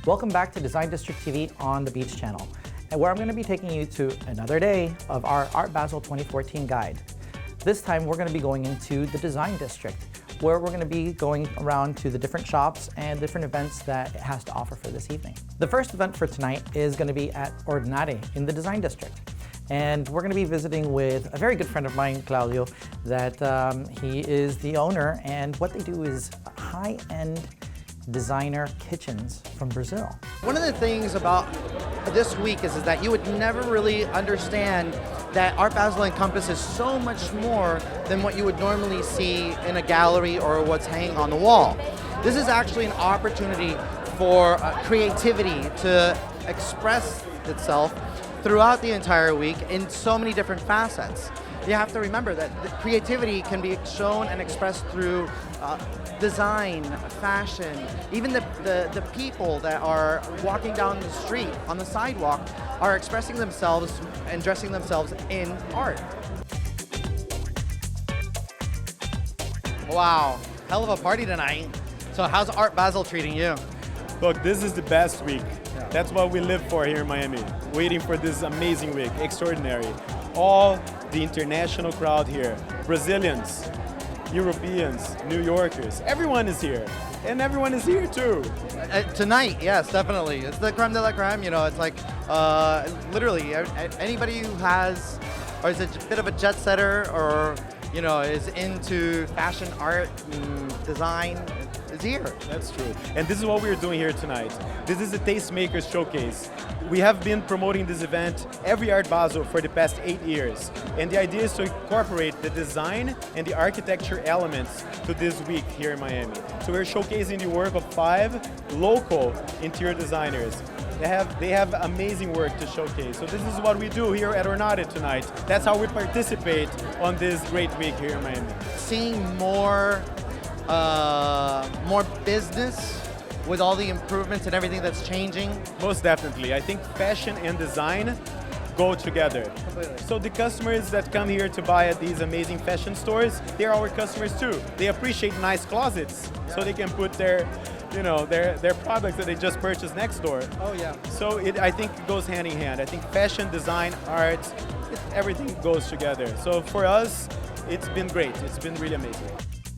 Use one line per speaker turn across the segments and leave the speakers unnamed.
Welcome back to Design District TV on the Beach channel, and where I'm going to be taking you to another day of our Art Basel 2014 guide. This time we're going to be going into the Design District, where we're going to be going around to the different shops and different events that it has to offer for this evening. The first event for tonight is going to be at Ornare in the Design District. And we're going to be visiting with a very good friend of mine, Claudio, that he is the owner, and what they do is high-end designer kitchens from Brazil.
One of the things about this week is that you would never really understand that Art Basel encompasses so much more than what you would normally see in a gallery or what's hanging on the wall. This is actually an opportunity for creativity to express itself throughout the entire week in so many different facets. You have to remember that the creativity can be shown and expressed through design, fashion, even the people that are walking down the street on the sidewalk are expressing themselves and dressing themselves in art. Wow, hell of a party tonight. So how's Art Basel treating you?
Look, this is the best week. That's what we live for here in Miami. Waiting for this amazing week, extraordinary. All the international crowd here, Brazilians, Europeans, New Yorkers, everyone is here. And everyone is here too.
Tonight, yes, definitely. It's the creme de la creme, you know, it's like literally anybody who has, or is a bit of a jet setter or, you know, is into fashion, art, and design, is here.
That's true. And this is what we're doing here tonight. This is a Tastemakers Showcase. We have been promoting this event every Art Basel for the past 8 years. And the idea is to incorporate the design and the architecture elements to this week here in Miami. So we're showcasing the work of 5 local interior designers. They have amazing work to showcase. So this is what we do here at Ornare tonight. That's how we participate on this great week here in Miami.
Seeing more business with all the improvements and everything that's changing.
Most definitely. I think fashion and design go together.
Completely.
So the customers that come here to buy at these amazing fashion stores, they're our customers too. They appreciate nice closets, so they can put their products that they just purchased next door.
Oh yeah.
So I think it goes hand in hand. I think fashion, design, art, everything goes together. So for us, it's been great. It's been really amazing.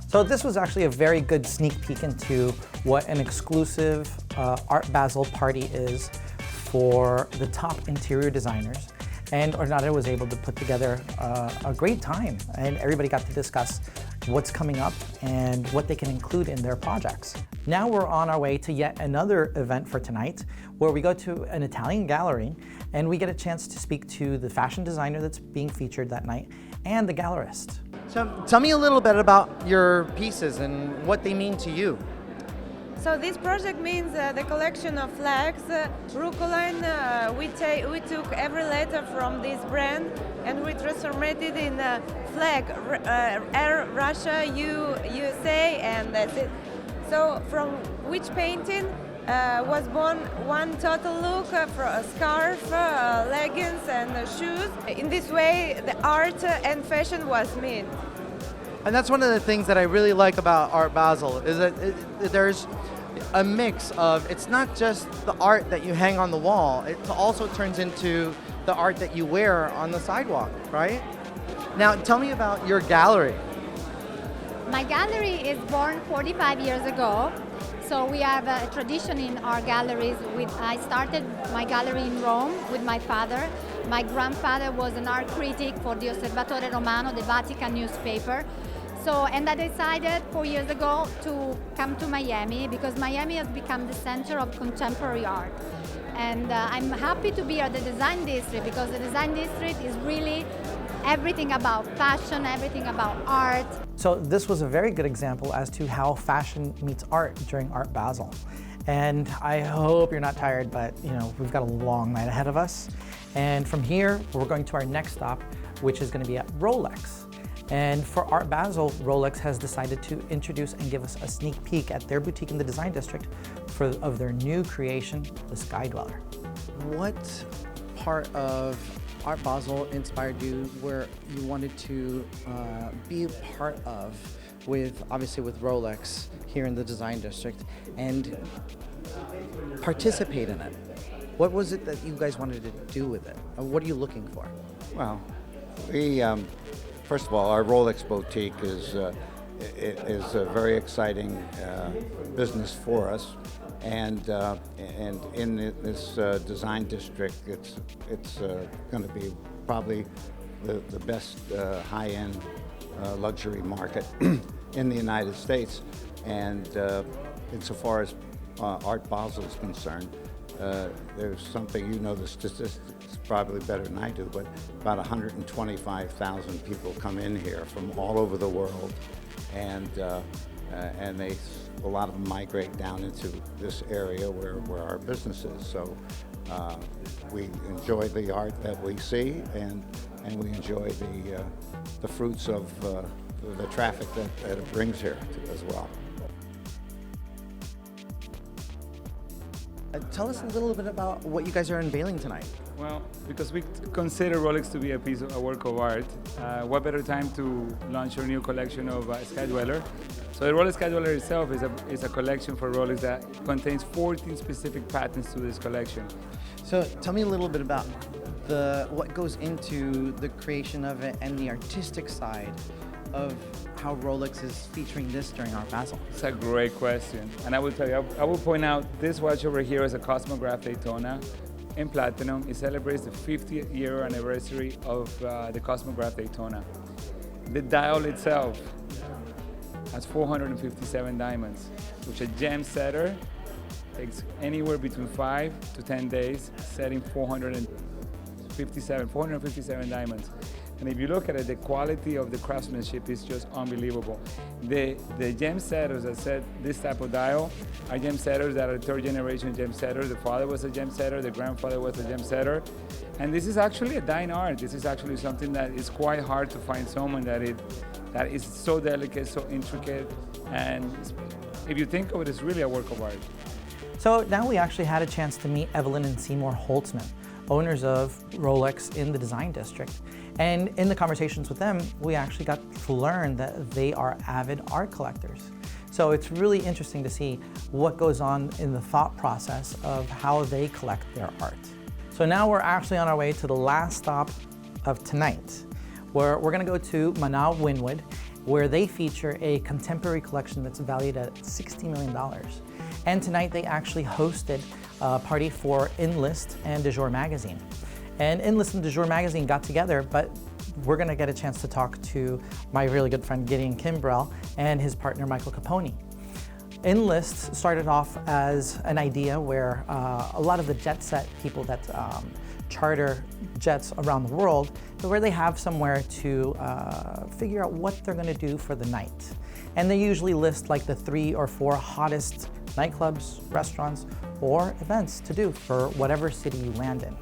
So this was actually a very good sneak peek into what an exclusive Art Basel party is for the top interior designers. And Ornare was able to put together a great time, and everybody got to discuss what's coming up and what they can include in their projects. Now we're on our way to yet another event for tonight, where we go to an Italian gallery and we get a chance to speak to the fashion designer that's being featured that night and the gallerist.
So tell me a little bit about your pieces and what they mean to you.
So this project means the collection of flags. Rucoline, we took every letter from this brand and we transformed it in a flag, R, Russia, U, USA, and that's it. So from which painting was born one total look for a scarf, leggings and shoes. In this way, the art and fashion was made.
And that's one of the things that I really like about Art Basel, is that there's a mix of, it's not just the art that you hang on the wall, it also turns into the art that you wear on the sidewalk, right? Now tell me about your gallery.
My gallery is born 45 years ago. So we have a tradition in our galleries. I started my gallery in Rome with my father. My grandfather was an art critic for the Osservatore Romano, the Vatican newspaper. And I decided 4 years ago to come to Miami because Miami has become the center of contemporary art. And I'm happy to be at the Design District because the Design District is really everything about fashion, everything about art.
So this was a very good example as to how fashion meets art during Art Basel. And I hope you're not tired, but we've got a long night ahead of us. And from here, we're going to our next stop, which is going to be at Rolex. And for Art Basel, Rolex has decided to introduce and give us a sneak peek at their boutique in the Design District of their new creation, the Sky Dweller.
What part of Art Basel inspired you where you wanted to be a part of obviously with Rolex here in the Design District? And participate in it? What was it that you guys wanted to do with it? What are you looking for?
Well, we first of all, our Rolex boutique is a very exciting business for us, and in this design district, it's going to be probably the best high-end luxury market in the United States. And insofar as Art Basel is concerned, there's something, you know the statistics probably better than I do, but about 125,000 people come in here from all over the world, and a lot of them migrate down into this area where our business is. So we enjoy the art that we see, and we enjoy the fruits of the traffic that it brings here as well.
Tell us a little bit about what you guys are unveiling tonight.
Well, because we consider Rolex to be a work of art, what better time to launch our new collection of Scheduler. So the Rolex Scheduler itself is a collection for Rolex that contains 14 specific patents to this collection.
So tell me a little bit about what goes into the creation of it and the artistic side of how Rolex is featuring this during Art Basel.
It's a great question. And I will tell you, I will point out this watch over here is a Cosmograph Daytona in platinum. It celebrates the 50th year anniversary of the Cosmograph Daytona. The dial itself has 457 diamonds, which a gem setter takes anywhere between 5 to 10 days, setting 457 diamonds. And if you look at it, the quality of the craftsmanship is just unbelievable. The gem setters that set this type of dial are gem setters that are third generation gem setters. The father was a gem setter, the grandfather was a gem setter. And this is actually a dying art. This is actually something that is quite hard to find someone that is so delicate, so intricate. And if you think of it, it's really a work of art.
So now we actually had a chance to meet Evelyn and Seymour Holtzman, owners of Rolex in the Design District. And in the conversations with them, we actually got to learn that they are avid art collectors. So it's really interesting to see what goes on in the thought process of how they collect their art. So now we're actually on our way to the last stop of tonight, where we're gonna go to Manaw Wynwood, where they feature a contemporary collection that's valued at $60 million. And tonight they actually hosted a party for Enlist and De Jour magazine. And Enlist and De Jour magazine got together, but we're gonna get a chance to talk to my really good friend Gideon Kimbrell and his partner Michael Capone. Enlist started off as an idea where a lot of the jet set people that charter jets around the world, where they have somewhere to figure out what they're gonna do for the night. And they usually list like the 3 or 4 hottest nightclubs, restaurants, or events to do for whatever city you land in.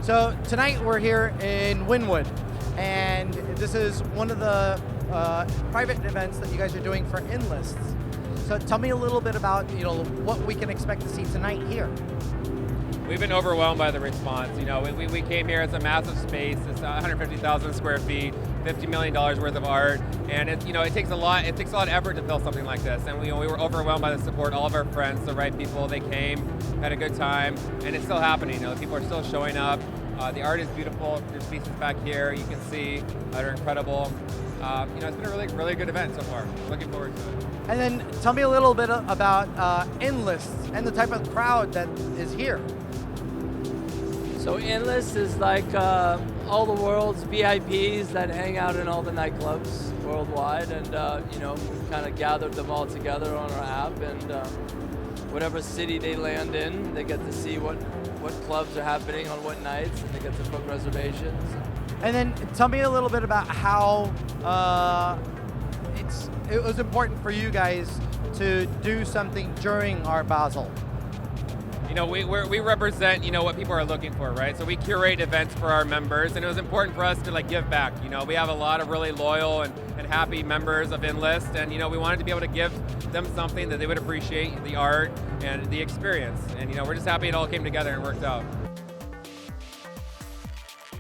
So tonight we're here in Wynwood, and this is one of the private events that you guys are doing for Enlists. So tell me a little bit about what we can expect to see tonight here.
We've been overwhelmed by the response. We came here. It's a massive space. It's 150,000 square feet, $50 million worth of art, and it takes a lot. It takes a lot of effort to build something like this. And we were overwhelmed by the support. All of our friends, the right people, they came, had a good time, and it's still happening. People are still showing up. The art is beautiful. There's pieces back here you can see that are incredible. It's been a really, really good event so far. Looking forward to it.
And then tell me a little bit about Enlist and the type of crowd that is here.
So Enlist is like all the world's VIPs that hang out in all the nightclubs worldwide, and we kind of gathered them all together on our app, and whatever city they land in, they get to see what clubs are happening on what nights, and they get to book reservations.
And then tell me a little bit about how it was important for you guys to do something during Art Basel.
We represent, what people are looking for, right? So we curate events for our members, and it was important for us to give back. We have a lot of really loyal and happy members of Enlist, and we wanted to be able to give them something that they would appreciate, the art and the experience. And we're just happy it all came together and worked out.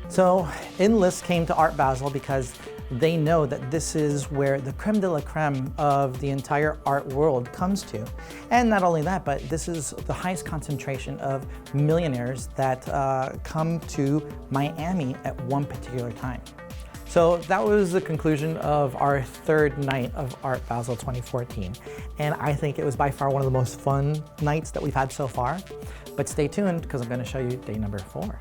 So Enlist came to Art Basel because they know that this is where the creme de la creme of the entire art world comes to. And not only that, but this is the highest concentration of millionaires that come to Miami at one particular time. So that was the conclusion of our third night of Art Basel 2014. And I think it was by far one of the most fun nights that we've had so far. But stay tuned, because I'm going to show you day number 4.